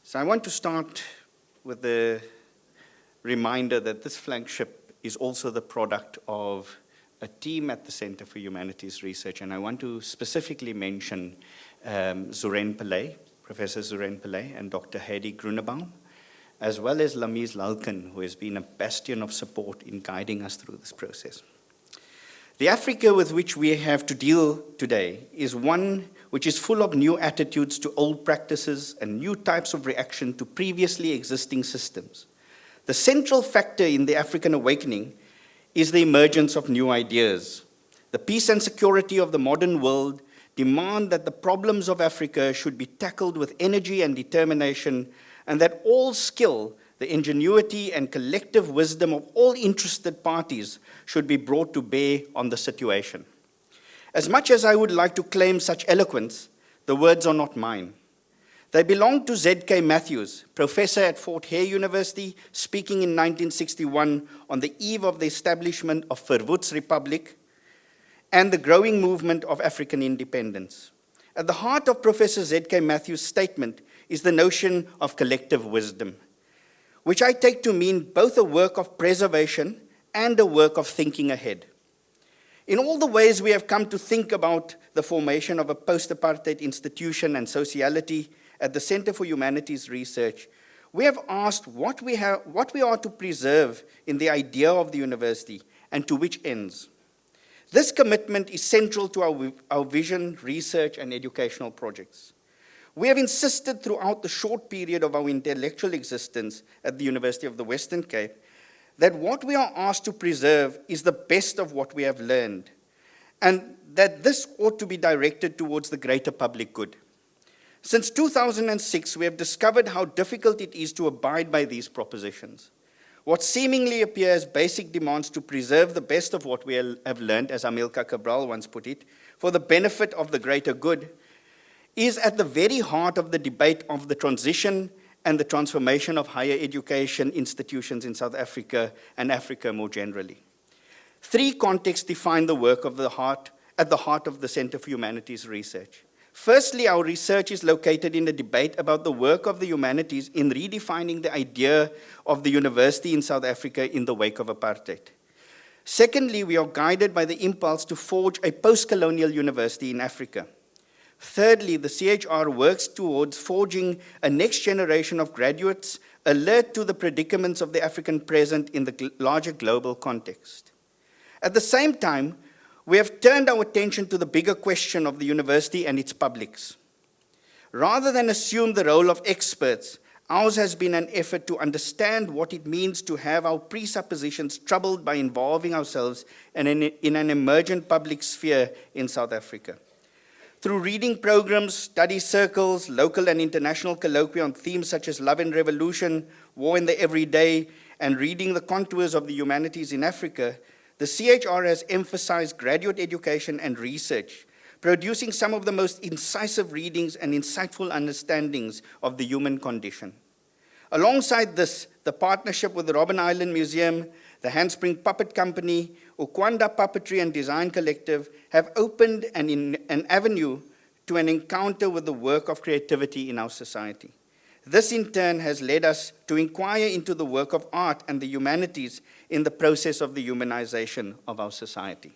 So I want to start with the reminder that this flagship is also the product of a team at the Center for Humanities Research, and I want to specifically mention Zuren Pillay, Professor Zuren Pillay, and Dr. Heidi Grunebaum, as well as Lamiz Lalkan, who has been a bastion of support in guiding us through this process. The Africa with which we have to deal today is one which is full of new attitudes to old practices and new types of reaction to previously existing systems. The central factor in the African awakening is the emergence of new ideas. The peace and security of the modern world demand that the problems of Africa should be tackled with energy and determination, and that all skill, the ingenuity and collective wisdom of all interested parties should be brought to bear on the situation. As much as I would like to claim such eloquence, the words are not mine. They belong to Z.K. Matthews, professor at Fort Hare University, speaking in 1961 on the eve of the establishment of Verwoerd's Republic and the growing movement of African independence. At the heart of Professor Z.K. Matthews' statement is the notion of collective wisdom, which I take to mean both a work of preservation and a work of thinking ahead. In all the ways we have come to think about the formation of a post-apartheid institution and sociality at the Center for Humanities Research, we have asked what we are to preserve in the idea of the university and to which ends. This commitment is central to our vision, research, and educational projects. We have insisted throughout the short period of our intellectual existence at the University of the Western Cape that what we are asked to preserve is the best of what we have learned, and that this ought to be directed towards the greater public good. Since 2006, we have discovered how difficult it is to abide by these propositions. What seemingly appear as basic demands to preserve the best of what we have learned, as Amilcar Cabral once put it, for the benefit of the greater good, is at the very heart of the debate of the transition and the transformation of higher education institutions in South Africa and Africa more generally. Three contexts define the work at the heart of the Center for Humanities Research. Firstly, our research is located in a debate about the work of the humanities in redefining the idea of the university in South Africa in the wake of apartheid. Secondly, we are guided by the impulse to forge a post-colonial university in Africa. Thirdly, the CHR works towards forging a next generation of graduates alert to the predicaments of the African present in the larger global context. At the same time, we have turned our attention to the bigger question of the university and its publics. Rather than assume the role of experts, ours has been an effort to understand what it means to have our presuppositions troubled by involving ourselves in an emergent public sphere in South Africa. Through reading programs, study circles, local and international colloquia on themes such as love and revolution, war in the everyday, and reading the contours of the humanities in Africa, the CHR has emphasized graduate education and research, producing some of the most incisive readings and insightful understandings of the human condition. Alongside this, the partnership with the Robben Island Museum, the Handspring Puppet Company, Ukwanda Puppetry and Design Collective have opened an avenue to an encounter with the work of creativity in our society. This in turn has led us to inquire into the work of art and the humanities in the process of the humanization of our society.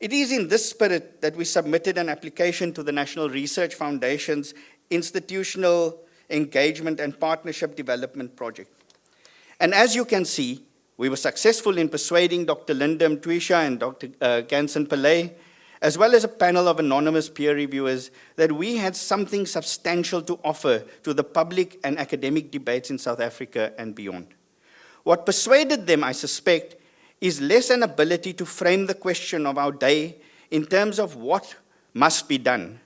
It is in this spirit that we submitted an application to the National Research Foundation's Institutional Engagement and Partnership Development Project. And as you can see, we were successful in persuading Dr. Linda Mtwisha and Dr. Ganson Pillay, as well as a panel of anonymous peer reviewers, that we had something substantial to offer to the public and academic debates in South Africa and beyond. What persuaded them, I suspect, is less an ability to frame the question of our day in terms of what must be done,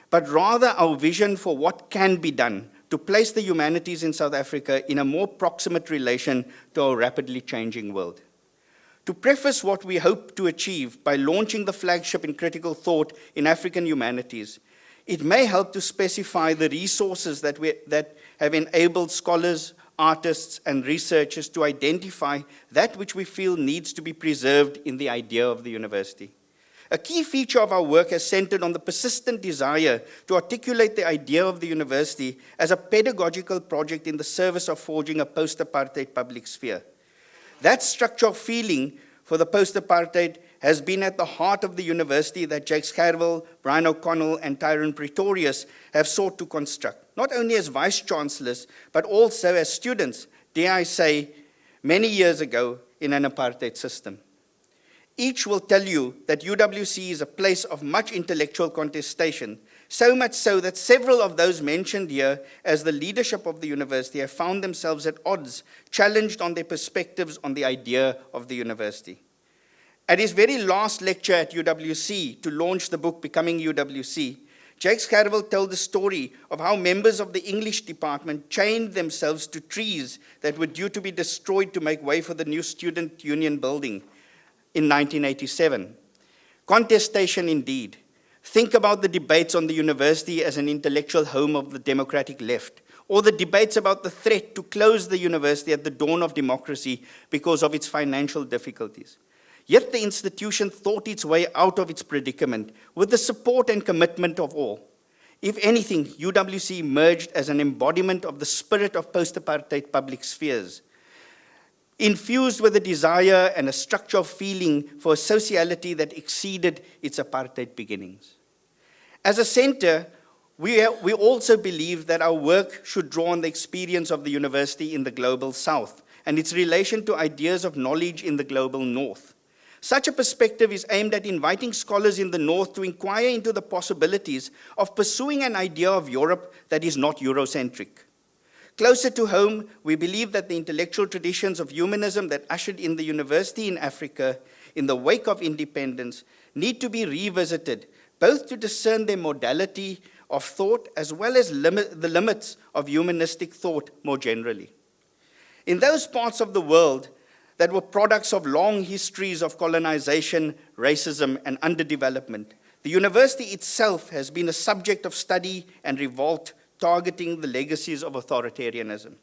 but rather our vision for what can be done to place the humanities in South Africa in a more proximate relation to our rapidly changing world. To preface what we hope to achieve by launching the flagship in critical thought in African humanities, it may help to specify the resources that have enabled scholars, artists, and researchers to identify that which we feel needs to be preserved in the idea of the university. A key feature of our work has centered on the persistent desire to articulate the idea of the university as a pedagogical project in the service of forging a post-apartheid public sphere. That structural feeling for the post-apartheid has been at the heart of the university that Jake Scherwel, Brian O'Connell, and Tyrone Pretorius have sought to construct, not only as vice-chancellors, but also as students, dare I say, many years ago in an apartheid system. Each will tell you that UWC is a place of much intellectual contestation, so much so that several of those mentioned here as the leadership of the university have found themselves at odds, challenged on their perspectives on the idea of the university. At his very last lecture at UWC to launch the book Becoming UWC, Jake Scherwel told the story of how members of the English department chained themselves to trees that were due to be destroyed to make way for the new student union building in 1987. Contestation indeed. Think about the debates on the university as an intellectual home of the democratic left, or the debates about the threat to close the university at the dawn of democracy because of its financial difficulties. Yet the institution thought its way out of its predicament with the support and commitment of all. If anything, UWC emerged as an embodiment of the spirit of post-apartheid public spheres, infused with a desire and a structural feeling for a sociality that exceeded its apartheid beginnings. As a center, we also believe that our work should draw on the experience of the university in the global south and its relation to ideas of knowledge in the global north. Such a perspective is aimed at inviting scholars in the north to inquire into the possibilities of pursuing an idea of Europe that is not Eurocentric. Closer to home, we believe that the intellectual traditions of humanism that ushered in the university in Africa in the wake of independence need to be revisited, both to discern their modality of thought as well as the limits of humanistic thought more generally. In those parts of the world that were products of long histories of colonization, racism, and underdevelopment, the university itself has been a subject of study and revolt targeting the legacies of authoritarianism.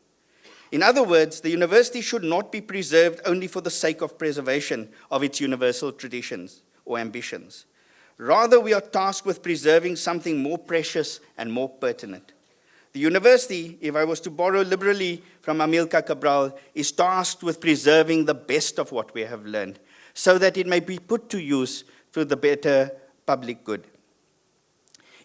In other words, the university should not be preserved only for the sake of preservation of its universal traditions or ambitions. Rather, we are tasked with preserving something more precious and more pertinent. The university, if I was to borrow liberally from Amilcar Cabral, is tasked with preserving the best of what we have learned, so that it may be put to use for the better public good.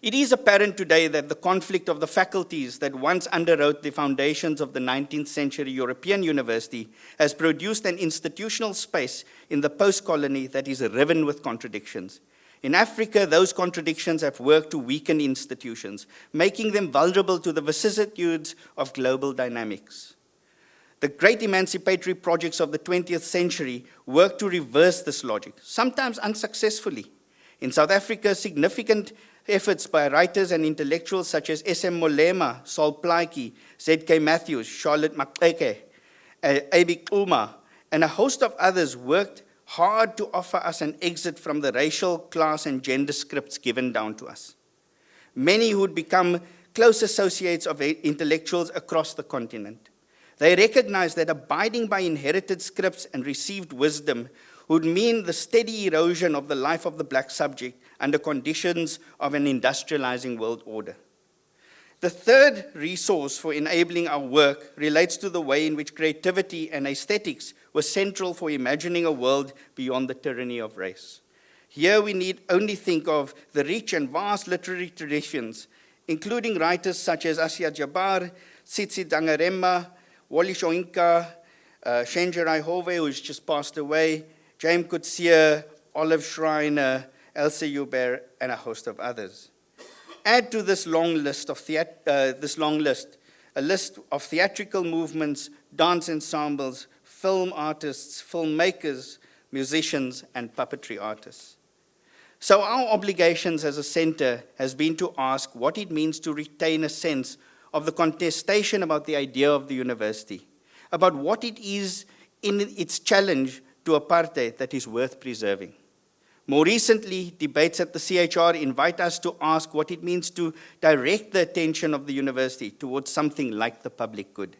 It is apparent today that the conflict of the faculties that once underwrote the foundations of the 19th century European university has produced an institutional space in the post-colony that is riven with contradictions. In Africa, those contradictions have worked to weaken institutions, making them vulnerable to the vicissitudes of global dynamics. The great emancipatory projects of the 20th century work to reverse this logic, sometimes unsuccessfully. In South Africa, significant efforts by writers and intellectuals such as S.M. Molema, Sol Plaatje, Z.K. Matthews, Charlotte Maxeke, Abi Xuma, and a host of others worked hard to offer us an exit from the racial, class, and gender scripts given down to us. Many who would become close associates of intellectuals across the continent. They recognized that abiding by inherited scripts and received wisdom would mean the steady erosion of the life of the black subject under conditions of an industrializing world order. The third resource for enabling our work relates to the way in which creativity and aesthetics were central for imagining a world beyond the tyranny of race. Here we need only think of the rich and vast literary traditions, including writers such as Assia Jabbar, Tsitsi Dangarema, Wally Shoinka, Shenjerai Hove, who's just passed away, James Coetzee, Olive Schreiner, Elsa Huber, and a host of others. Add to this long list a list of theatrical movements, dance ensembles, film artists, filmmakers, musicians, and puppetry artists. So our obligations as a center has been to ask what it means to retain a sense of the contestation about the idea of the university, about what it is in its challenge to apartheid that is worth preserving. More recently, debates at the CHR invite us to ask what it means to direct the attention of the university towards something like the public good.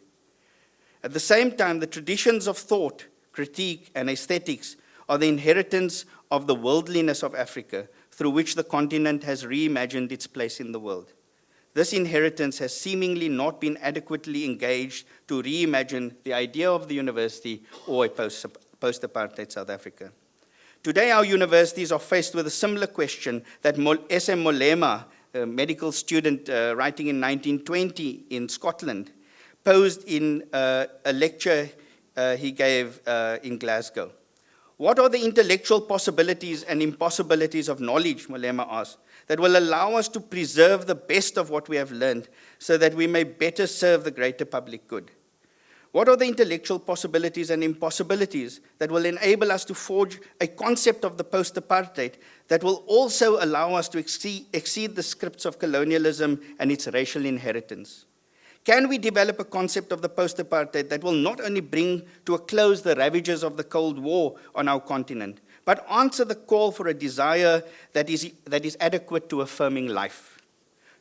At the same time, the traditions of thought, critique, and aesthetics are the inheritance of the worldliness of Africa, through which the continent has reimagined its place in the world. This inheritance has seemingly not been adequately engaged to reimagine the idea of the university or a post-apartheid South Africa. Today, our universities are faced with a similar question that S.M. Molema, a medical student writing in 1920 in Scotland, posed in a lecture he gave in Glasgow. What are the intellectual possibilities and impossibilities of knowledge, Molema asked, that will allow us to preserve the best of what we have learned so that we may better serve the greater public good? What are the intellectual possibilities and impossibilities that will enable us to forge a concept of the post-apartheid that will also allow us to exceed the scripts of colonialism and its racial inheritance? Can we develop a concept of the post-apartheid that will not only bring to a close the ravages of the Cold War on our continent, but answer the call for a desire that is adequate to affirming life?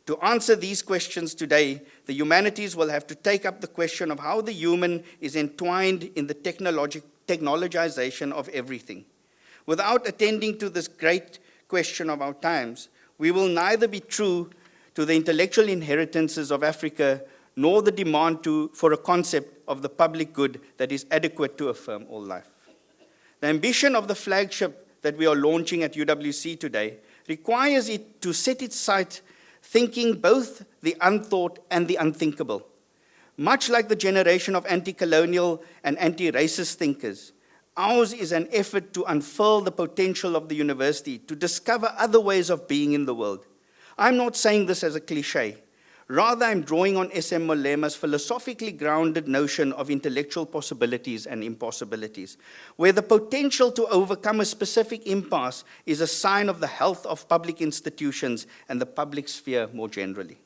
To answer these questions today, the humanities will have to take up the question of how the human is entwined in the technologization of everything. Without attending to this great question of our times, we will neither be true to the intellectual inheritances of Africa nor the demand for a concept of the public good that is adequate to affirm all life. The ambition of the flagship that we are launching at UWC today requires it to set its sight thinking both the unthought and the unthinkable. Much like the generation of anti-colonial and anti-racist thinkers, ours is an effort to unfurl the potential of the university to discover other ways of being in the world. I'm not saying this as a cliche. Rather, I'm drawing on S.M. Molema's philosophically grounded notion of intellectual possibilities and impossibilities, where the potential to overcome a specific impasse is a sign of the health of public institutions and the public sphere more generally.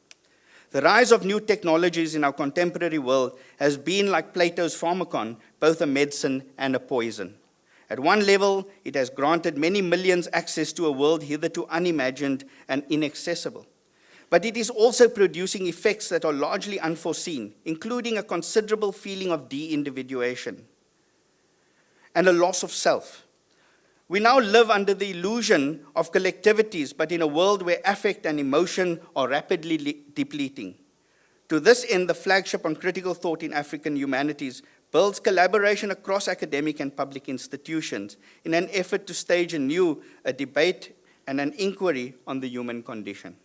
The rise of new technologies in our contemporary world has been, like Plato's pharmakon, both a medicine and a poison. At one level, it has granted many millions access to a world hitherto unimagined and inaccessible. But it is also producing effects that are largely unforeseen, including a considerable feeling of de-individuation and a loss of self. We now live under the illusion of collectivities, but in a world where affect and emotion are rapidly depleting. To this end, the flagship on critical thought in African humanities builds collaboration across academic and public institutions in an effort to stage anew a debate and an inquiry on the human condition.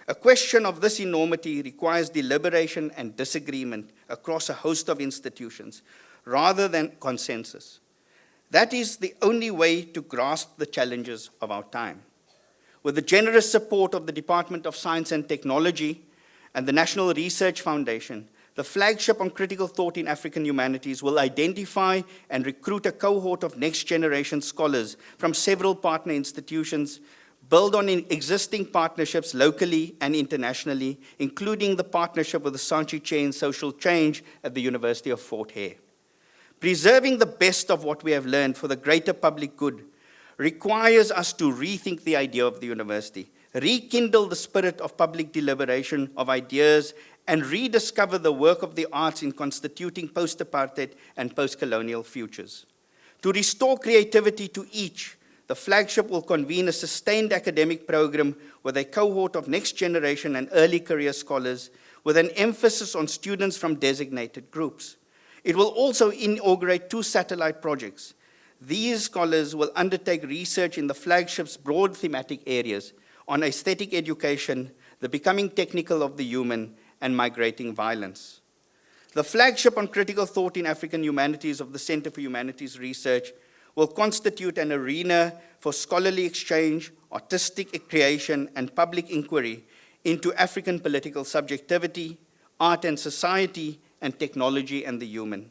A question of this enormity requires deliberation and disagreement across a host of institutions, rather than consensus. That is the only way to grasp the challenges of our time. With the generous support of the Department of Science and Technology and the National Research Foundation, the flagship on critical thought in African humanities will identify and recruit a cohort of next-generation scholars from several partner institutions, build on existing partnerships locally and internationally, including the partnership with the Sanchi Chain Social Change at the University of Fort Hare. Preserving the best of what we have learned for the greater public good requires us to rethink the idea of the university, rekindle the spirit of public deliberation of ideas, and rediscover the work of the arts in constituting post-apartheid and post-colonial futures. To restore creativity to each, the flagship will convene a sustained academic program with a cohort of next generation and early career scholars with an emphasis on students from designated groups. It will also inaugurate 2 satellite projects. These scholars will undertake research in the flagship's broad thematic areas on aesthetic education, the becoming technical of the human, and migrating violence. The flagship on critical thought in African humanities of the Center for Humanities Research will constitute an arena for scholarly exchange, artistic creation, and public inquiry into African political subjectivity, art and society, and technology and the human.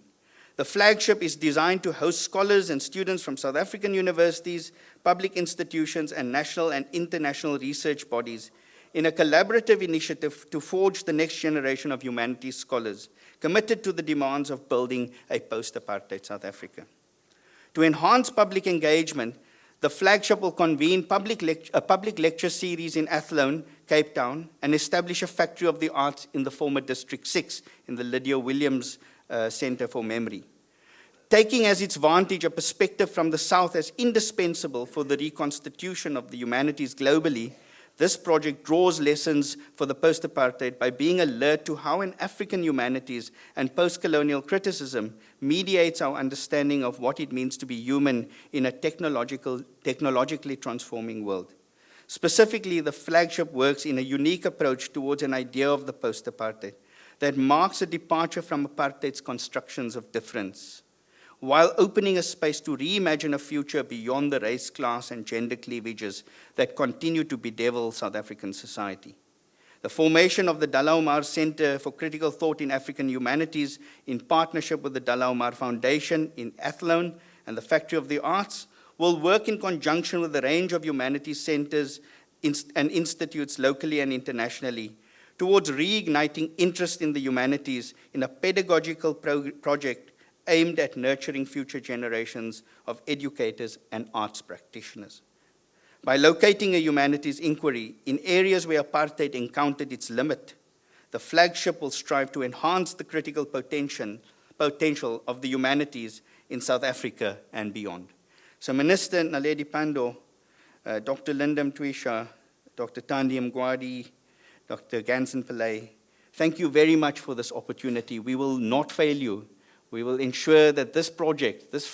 The flagship is designed to host scholars and students from South African universities, public institutions, and national and international research bodies in a collaborative initiative to forge the next generation of humanities scholars, committed to the demands of building a post-apartheid South Africa. To enhance public engagement, the flagship will convene a public lecture series in Athlone, Cape Town, and establish a Factory of the Arts in the former District 6 in the Lydia Williams Center for Memory. Taking as its vantage a perspective from the South as indispensable for the reconstitution of the humanities globally, this project draws lessons for the post-apartheid by being alert to how an African humanities and post-colonial criticism mediates our understanding of what it means to be human in a technologically transforming world. Specifically, the flagship works in a unique approach towards an idea of the post-apartheid that marks a departure from apartheid's constructions of difference, while opening a space to reimagine a future beyond the race, class, and gender cleavages that continue to bedevil South African society. The formation of the Dalla Umar Center for Critical Thought in African Humanities in partnership with the Dalla Umar Foundation in Athlone and the Factory of the Arts will work in conjunction with a range of humanities centers and institutes locally and internationally towards reigniting interest in the humanities in a pedagogical project aimed at nurturing future generations of educators and arts practitioners. By locating a humanities inquiry in areas where apartheid encountered its limit, the flagship will strive to enhance the critical potential of the humanities in South Africa and beyond. So Minister Naledi Pandor, Dr. Linda Mtwisha, Dr. Thandi Mgwadi, Dr. Ganson Pillay, thank you very much for this opportunity. We will not fail you. We will ensure that this project, this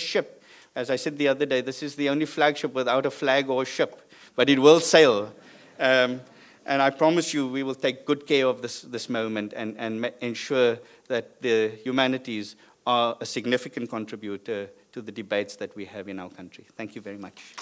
ship, as I said the other day, this is the only flagship without a flag or a ship, but it will sail. And I promise you we will take good care of this moment and ensure that the humanities are a significant contributor to the debates that we have in our country. Thank you very much.